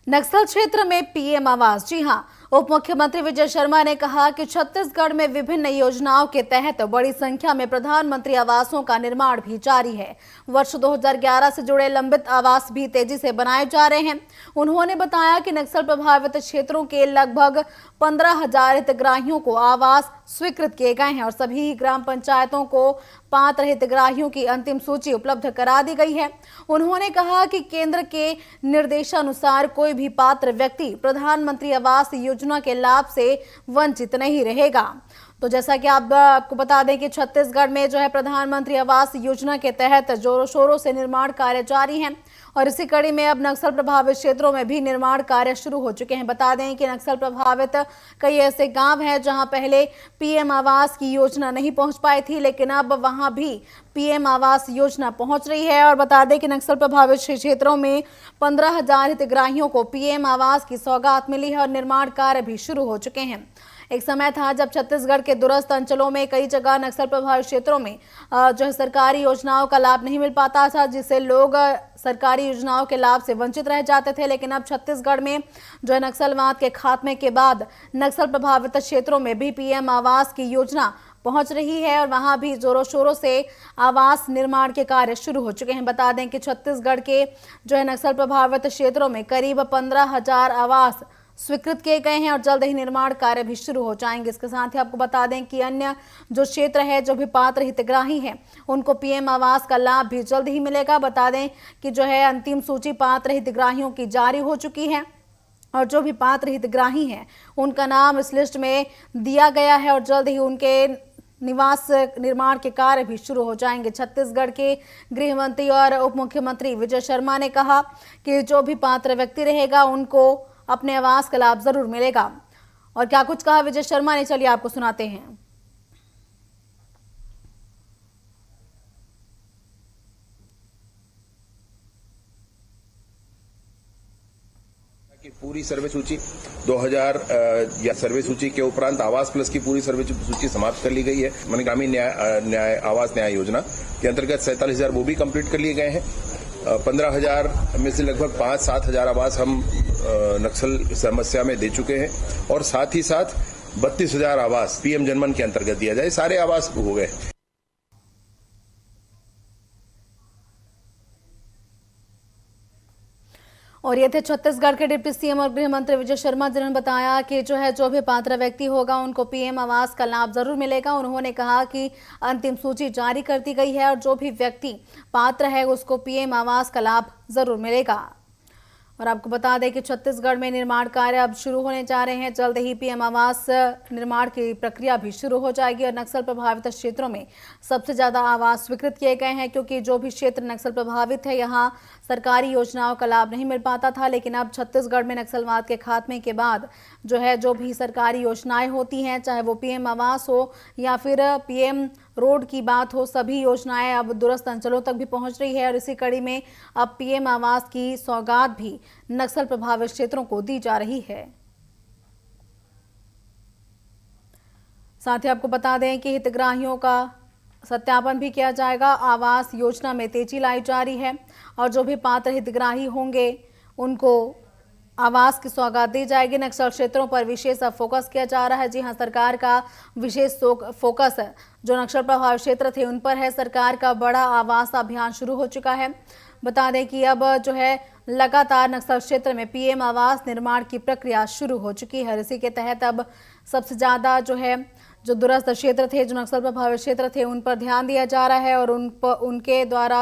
नक्सल क्षेत्र में पीएम आवास। जी हां, उप मुख्यमंत्री विजय शर्मा ने कहा कि छत्तीसगढ़ में विभिन्न योजनाओं के तहत बड़ी संख्या में प्रधानमंत्री आवासों का निर्माण भी जारी है। वर्ष 2011 से जुड़े लंबित आवास भी तेजी से बनाए जा रहे हैं। उन्होंने बताया कि नक्सल प्रभावित क्षेत्रों के लगभग 15,000 हितग्राहियों को आवास स्वीकृत किए गए हैं और सभी ग्राम पंचायतों को पात्र हितग्राहियों की अंतिम सूची उपलब्ध करा दी गई है। उन्होंने कहा कि केंद्र के निर्देशानुसार कोई भी पात्र व्यक्ति प्रधानमंत्री आवास योजना के लाभ से वंचित नहीं रहेगा। तो जैसा कि आपको बता दें कि छत्तीसगढ़ में जो है प्रधानमंत्री आवास योजना के तहत जोरों शोरों से निर्माण कार्य जारी हैं और इसी कड़ी में अब नक्सल प्रभावित क्षेत्रों में भी निर्माण कार्य शुरू हो चुके हैं। बता दें कि नक्सल प्रभावित कई ऐसे गांव हैं जहां पहले पीएम आवास की योजना नहीं पहुंच पाई थी, लेकिन अब वहां भी पीएम आवास योजना पहुंच रही है। और बता दें कि नक्सल प्रभावित क्षेत्रों में 15,000 हितग्राहियों को पीएम आवास की सौगात मिली है और निर्माण कार्य भी शुरू हो चुके हैं। एक समय था जब छत्तीसगढ़ के दूरस्थ अंचलों में कई जगह नक्सल प्रभावित क्षेत्रों में जो है सरकारी योजनाओं का लाभ नहीं मिल पाता था, जिससे लोग सरकारी योजनाओं के लाभ से वंचित रह जाते थे। लेकिन अब छत्तीसगढ़ में जो है नक्सलवाद के खात्मे के बाद नक्सल प्रभावित क्षेत्रों में भी पीएम आवास की योजना पहुंच रही है और वहां भी जोरों शोरों से आवास निर्माण के कार्य शुरू हो चुके हैं। बता दें कि छत्तीसगढ़ के जो है नक्सल प्रभावित क्षेत्रों में करीब 15,000 आवास स्वीकृत किए गए हैं और जल्द ही निर्माण कार्य भी शुरू हो जाएंगे। इसके साथ ही आपको बता दें कि अन्य जो क्षेत्र है, जो भी पात्र हितग्राही हैं, उनको पीएम आवास का लाभ भी जल्द ही मिलेगा। बता दें कि जो है अंतिम सूची पात्र हितग्राहियों की जारी हो चुकी है और जो भी पात्र हितग्राही हैं उनका नाम इस लिस्ट में दिया गया है और जल्द ही उनके निवास निर्माण के कार्य भी शुरू हो जाएंगे। छत्तीसगढ़ के गृह मंत्री और उप मुख्यमंत्री विजय शर्मा ने कहा कि जो भी पात्र व्यक्ति रहेगा उनको अपने आवास का लाभ जरूर मिलेगा। और क्या कुछ कहा विजय शर्मा ने, चलिए आपको सुनाते हैं। पूरी सर्वे सूची 2000 या सर्वे सूची के उपरांत आवास प्लस की पूरी सर्वे सूची समाप्त कर ली गई है। मैंने ग्रामीण न्याय आवास न्याय योजना के अंतर्गत 47,000 वो भी कंप्लीट कर लिए गए हैं। 15,000 में से लगभग 5-7 हजार आवास हम नक्सल समस्या में दे चुके हैं और साथ ही साथ 32,000 आवास पीएम जनमन के अंतर्गत दिया जाए, सारे आवास हो गए। और ये थे छत्तीसगढ़ के डिप्टी सीएम और गृह मंत्री विजय शर्मा, जिन्होंने बताया कि जो भी पात्र व्यक्ति होगा उनको पीएम आवास का लाभ जरूर मिलेगा। उन्होंने कहा कि अंतिम सूची जारी कर दी गई है और जो भी व्यक्ति पात्र है उसको पीएम आवास का लाभ जरूर मिलेगा। और आपको बता दें कि छत्तीसगढ़ में निर्माण कार्य अब शुरू होने जा रहे हैं। जल्द ही पीएम आवास निर्माण की प्रक्रिया भी शुरू हो जाएगी और नक्सल प्रभावित क्षेत्रों में सबसे ज्यादा आवास स्वीकृत किए गए हैं, क्योंकि जो भी क्षेत्र नक्सल प्रभावित है यहाँ सरकारी योजनाओं का लाभ नहीं मिल पाता था। लेकिन अब छत्तीसगढ़ में नक्सलवाद के खात्मे के बाद जो भी सरकारी योजनाएं होती हैं, चाहे वो पीएम आवास हो या फिर पीएम रोड की बात हो, सभी योजनाएं अब दूरस्थ अंचलों तक भी पहुंच रही है और इसी कड़ी में अब पीएम आवास की सौगात भी नक्सल प्रभावित क्षेत्रों को दी जा रही है। साथ ही आपको बता दें कि हितग्राहियों का सत्यापन भी किया जाएगा। आवास योजना में तेजी लाई जा रही है और जो भी पात्र हितग्राही होंगे उनको आवास की सौगात दी जाएगी। नक्सल क्षेत्रों पर विशेष फोकस किया जा रहा है। जी हां, सरकार का विशेष फोकस जो नक्सल प्रभावित क्षेत्र थे उन पर है। सरकार का बड़ा आवास अभियान शुरू हो चुका है। बता दें कि अब जो है लगातार नक्सल क्षेत्र में पीएम आवास निर्माण की प्रक्रिया शुरू हो चुकी है। इसी के तहत अब सबसे ज्यादा जो दूरस्थ क्षेत्र थे, जो नक्सल प्रभावित क्षेत्र थे, उन पर ध्यान दिया जा रहा है और उनके द्वारा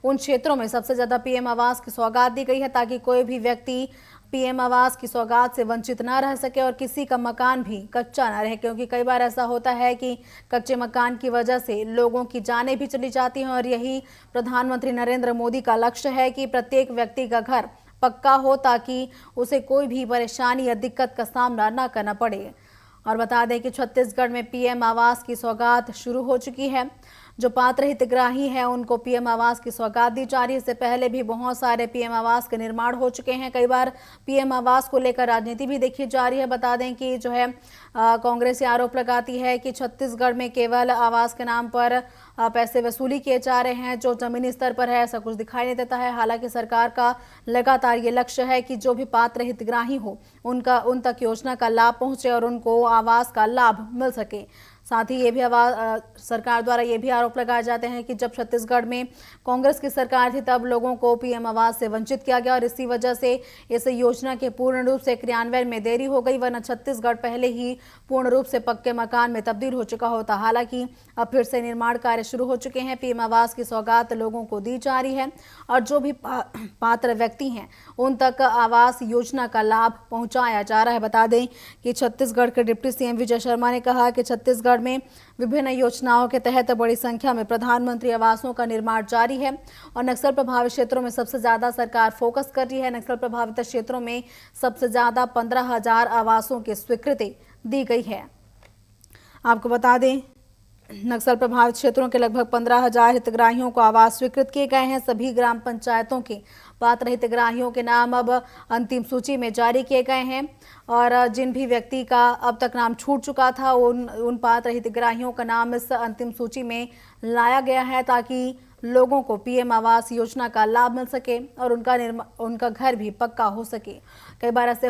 उन क्षेत्रों में सबसे ज्यादा पीएम आवास की सौगात दी गई है, ताकि कोई भी व्यक्ति पीएम आवास की सौगात से वंचित ना रह सके और किसी का मकान भी कच्चा ना रहे। क्योंकि कई बार ऐसा होता है कि कच्चे मकान की वजह से लोगों की जानें भी चली जाती हैं और यही प्रधानमंत्री नरेंद्र मोदी का लक्ष्य है कि प्रत्येक व्यक्ति का घर पक्का हो, ताकि उसे कोई भी परेशानी या दिक्कत का सामना ना करना पड़े। और बता दें कि छत्तीसगढ़ में पीएम आवास की सौगात शुरू हो चुकी है। जो पात्र हितग्राही हैं उनको पीएम आवास की सौगात दी जा रही है। इससे पहले भी बहुत सारे पीएम आवास के निर्माण हो चुके हैं। कई बार पीएम आवास को लेकर राजनीति भी देखी जा रही है। बता दें कि जो है कांग्रेस आरोप लगाती है कि छत्तीसगढ़ में केवल आवास के नाम पर पैसे वसूली किए जा रहे हैं, जो जमीनी स्तर पर है ऐसा कुछ दिखाई नहीं देता है। हालांकि सरकार का लगातार ये लक्ष्य है कि जो भी पात्र हितग्राही हो उन तक योजना का लाभ पहुंचे और उनको आवास का लाभ मिल सके। साथ ही ये भी सरकार द्वारा ये भी आरोप लगाए जाते हैं कि जब छत्तीसगढ़ में कांग्रेस की सरकार थी तब लोगों को पीएम आवास से वंचित किया गया और इसी वजह से इस योजना के पूर्ण रूप से क्रियान्वयन में देरी हो गई, वरना छत्तीसगढ़ पहले ही पूर्ण रूप से पक्के मकान में तब्दील हो चुका होता। हालांकि अब फिर से निर्माण कार्य शुरू हो चुके हैं। पीएम आवास की सौगात लोगों को दी जा रही है और जो भी पात्र व्यक्ति हैं उन तक आवास योजना का लाभ पहुंचाया जा रहा है। बता दें कि छत्तीसगढ़ के डिप्टी सीएम विजय शर्मा ने कहा कि छत्तीसगढ़ में विभिन्न योजनाओं के तहत बड़ी संख्या में प्रधानमंत्री आवासों का निर्माण जारी है और नक्सल प्रभावित क्षेत्रों में सबसे ज्यादा सरकार फोकस कर रही है। नक्सल प्रभावित क्षेत्रों में सबसे ज्यादा 15,000 आवासों की स्वीकृति दी गई है। आपको बता दें नक्सल प्रभावित क्षेत्रों के लगभग 15,000 हितग्राहियों को आवास स्वीकृत किए गए हैं। सभी ग्राम पंचायतों के पात्र हितग्राहियों के नाम अब अंतिम सूची में जारी किए गए हैं और जिन भी व्यक्ति का अब तक नाम छूट चुका था उन पात्र हितग्राहियों का नाम इस अंतिम सूची में लाया गया है ताकि लोगों को पीएम आवास योजना का लाभ मिल सके और उनका घर भी पक्का हो सके। कई बार ऐसे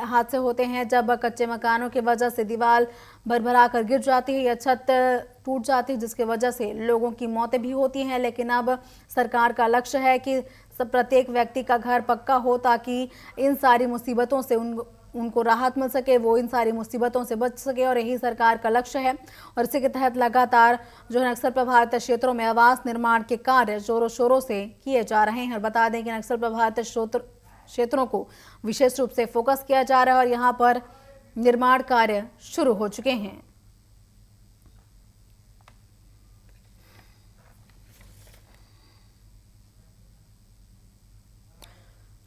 हादसे होते हैं जब कच्चे मकानों की वजह से दीवार भरभरा कर गिर जाती है या छत टूट जाती है, जिसकी वजह से लोगों की मौतें भी होती हैं। लेकिन अब सरकार का लक्ष्य है कि प्रत्येक व्यक्ति का घर पक्का हो ताकि इन सारी मुसीबतों से उनको राहत मिल सके, वो इन सारी मुसीबतों से बच सके और यही सरकार का लक्ष्य है। और इसी के तहत लगातार जो नक्सल प्रभावित क्षेत्रों में आवास निर्माण के कार्य जोरों शोरों से किए जा रहे हैं। और बता दें कि नक्सल प्रभावित क्षेत्रों को विशेष रूप से फोकस किया जा रहा है और यहाँ पर निर्माण कार्य शुरू हो चुके हैं।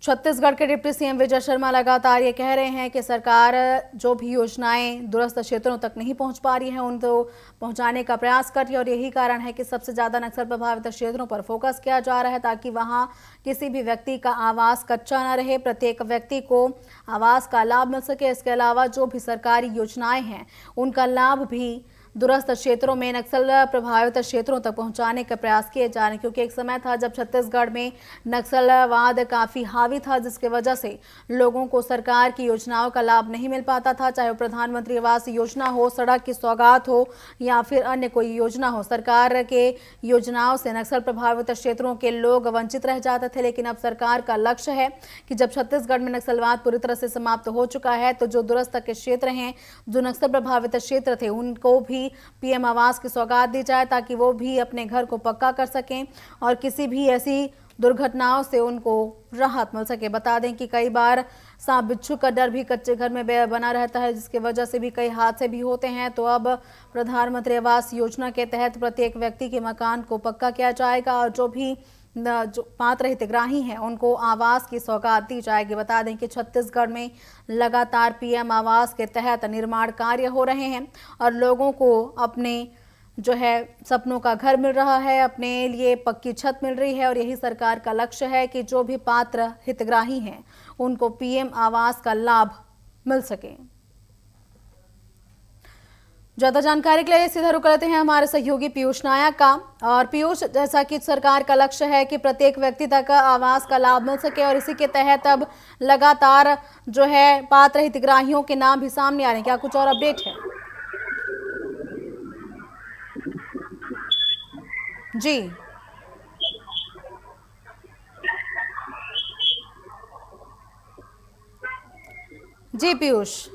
छत्तीसगढ़ के डिप्टी सीएम विजय शर्मा लगातार ये कह रहे हैं कि सरकार जो भी योजनाएं दूरस्थ क्षेत्रों तक नहीं पहुंच पा रही हैं उनको पहुंचाने का प्रयास कर रही है और यही कारण है कि सबसे ज्यादा नक्सल प्रभावित क्षेत्रों पर फोकस किया जा रहा है ताकि वहां किसी भी व्यक्ति का आवास कच्चा न रहे, प्रत्येक व्यक्ति को आवास का लाभ मिल सके। इसके अलावा जो भी सरकारी योजनाएं हैं उनका लाभ भी दूरस्थ क्षेत्रों में नक्सल प्रभावित क्षेत्रों तक पहुंचाने का प्रयास किए जा रहे हैं, क्योंकि एक समय था जब छत्तीसगढ़ में नक्सलवाद काफी हावी था, जिसके वजह से लोगों को सरकार की योजनाओं का लाभ नहीं मिल पाता था, चाहे वो प्रधानमंत्री आवास योजना हो, सड़क की सौगात हो या फिर अन्य कोई योजना हो। सरकार के योजनाओं से नक्सल प्रभावित क्षेत्रों के लोग वंचित रह जाते थे। लेकिन अब सरकार का लक्ष्य है कि जब छत्तीसगढ़ में नक्सलवाद पूरी तरह से समाप्त हो चुका है तो जो दूरस्थ के क्षेत्र हैं, जो नक्सल प्रभावित क्षेत्र थे, उनको भी पीएम आवास की सौगात दी जाए ताकि वो भी अपने घर को पक्का कर सकें और किसी भी ऐसी दुर्घटनाओं से उनको राहत मिल सके। बता दें कि कई बार सांप बिच्छू का डर भी कच्चे घर में बना रहता है, जिसकी वजह से भी कई हादसे भी होते हैं। तो अब प्रधानमंत्री आवास योजना के तहत प्रत्येक व्यक्ति के मकान को पक्का किया जाएगा और जो पात्र हितग्राही हैं उनको आवास की सौगात दी जाएगी। बता दें कि छत्तीसगढ़ में लगातार पीएम आवास के तहत निर्माण कार्य हो रहे हैं और लोगों को अपने जो है सपनों का घर मिल रहा है, अपने लिए पक्की छत मिल रही है और यही सरकार का लक्ष्य है कि जो भी पात्र हितग्राही हैं उनको पीएम आवास का लाभ मिल सके। ज्यादा जानकारी के लिए सीधा रुख करते हैं हमारे सहयोगी पीयूष नायक का। और पीयूष, जैसा कि सरकार का लक्ष्य है कि प्रत्येक व्यक्ति तक आवास का लाभ मिल सके और इसी के तहत अब लगातार जो है पात्र हितग्राहियों के नाम भी सामने आ रहे हैं, क्या कुछ और अपडेट है? जी जी पीयूष।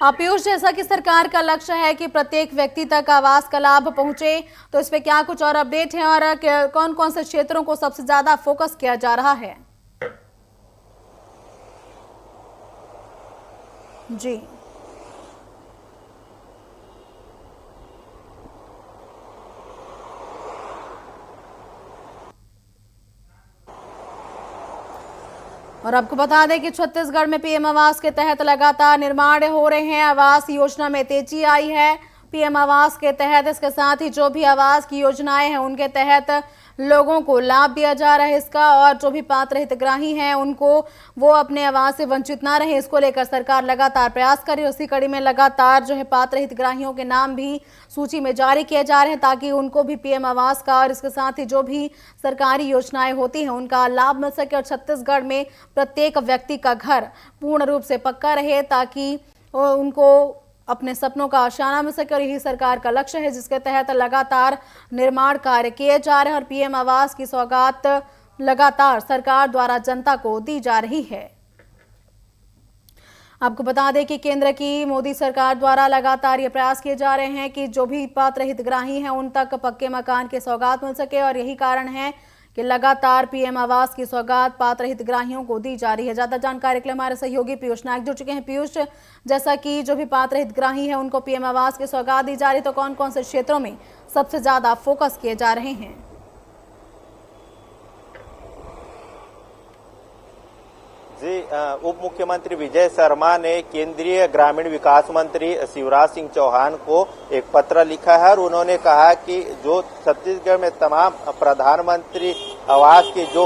पीयूष, जैसा कि सरकार का लक्ष्य है कि प्रत्येक व्यक्ति तक आवास का लाभ पहुंचे, तो इस पे क्या कुछ और अपडेट है और कौन कौन से क्षेत्रों को सबसे ज्यादा फोकस किया जा रहा है? जी और आपको बता दें कि छत्तीसगढ़ में पीएम आवास के तहत लगातार निर्माण हो रहे हैं। आवास योजना में तेजी आई है पीएम आवास के तहत। इसके साथ ही जो भी आवास की योजनाएं हैं उनके तहत लोगों को लाभ दिया जा रहा है इसका, और जो भी पात्र हितग्राही हैं उनको वो अपने आवास से वंचित ना रहे, इसको लेकर सरकार लगातार प्रयास कर रही है। उसी कड़ी में लगातार जो है पात्र हितग्राहियों के नाम भी सूची में जारी किए जा रहे हैं ताकि उनको भी पीएम आवास का और इसके साथ ही जो भी सरकारी योजनाएं होती हैं उनका लाभ मिल सके और छत्तीसगढ़ में प्रत्येक व्यक्ति का घर पूर्ण रूप से पक्का रहे ताकि उनको अपने सपनों का आशियाना मिल सके। और यही सरकार का लक्ष्य है जिसके तहत लगातार निर्माण कार्य किए जा रहे हैं और पीएम आवास की सौगात लगातार सरकार द्वारा जनता को दी जा रही है। आपको बता दें कि केंद्र की मोदी सरकार द्वारा लगातार ये प्रयास किए जा रहे हैं कि जो भी पात्र हितग्राही हैं उन तक पक्के मकान की सौगात मिल सके, और यही कारण है कि लगातार पीएम आवास की सौगात पात्र हितग्राहियों को दी जा रही है। ज्यादा जानकारी के लिए हमारे सहयोगी पीयूष नायक जुड़ चुके हैं। पीयूष, जैसा कि जो भी पात्र हितग्राही है उनको पीएम आवास की सौगात दी जा रही है, तो कौन कौन से क्षेत्रों में सबसे ज्यादा फोकस किए जा रहे हैं? जी, उप मुख्यमंत्री विजय शर्मा ने केंद्रीय ग्रामीण विकास मंत्री शिवराज सिंह चौहान को एक पत्र लिखा है और उन्होंने कहा कि जो छत्तीसगढ़ में तमाम प्रधानमंत्री आवास के जो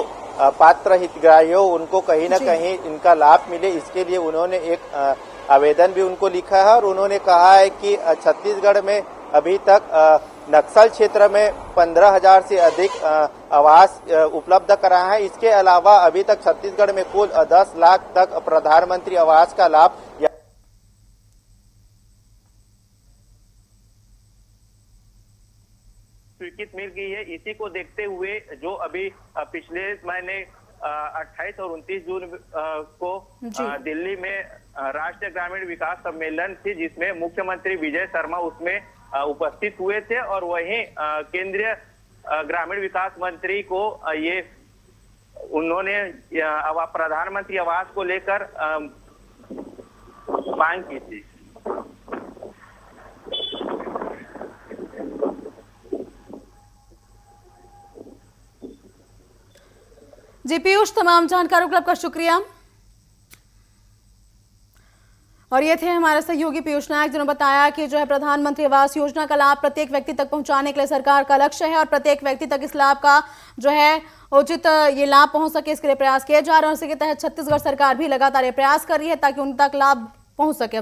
पात्र हितग्राही हो उनको कहीं न कहीं इनका लाभ मिले, इसके लिए उन्होंने एक आवेदन भी उनको लिखा है। और उन्होंने कहा है कि छत्तीसगढ़ में अभी तक नक्सल क्षेत्र में 15,000 से अधिक आवास उपलब्ध कराया है। इसके अलावा अभी तक छत्तीसगढ़ में कुल 10 लाख तक प्रधानमंत्री आवास का लाभ स्वीकृत मिल गई है। इसी को देखते हुए जो अभी पिछले महीने 28 और 29 जून को दिल्ली में राष्ट्रीय ग्रामीण विकास सम्मेलन थी जिसमें मुख्यमंत्री विजय शर्मा उसमें उपस्थित हुए थे और वहीं केंद्रीय ग्रामीण विकास मंत्री को ये उन्होंने प्रधानमंत्री आवास को लेकर मांग की थी। जी पीयूष, तमाम जानकारियों के लिए आपका शुक्रिया। और ये थे हमारे सहयोगी पीयूष नायक जिन्होंने बताया कि जो है प्रधानमंत्री आवास योजना का लाभ प्रत्येक व्यक्ति तक पहुंचाने के लिए सरकार का लक्ष्य है और प्रत्येक व्यक्ति तक इस लाभ का जो है उचित ये लाभ पहुंच सके, इसके लिए प्रयास किए जा रहे हैं। इसी के तहत छत्तीसगढ़ सरकार भी लगातार ये प्रयास कर रही है ताकि उन तक लाभ पहुंच सके।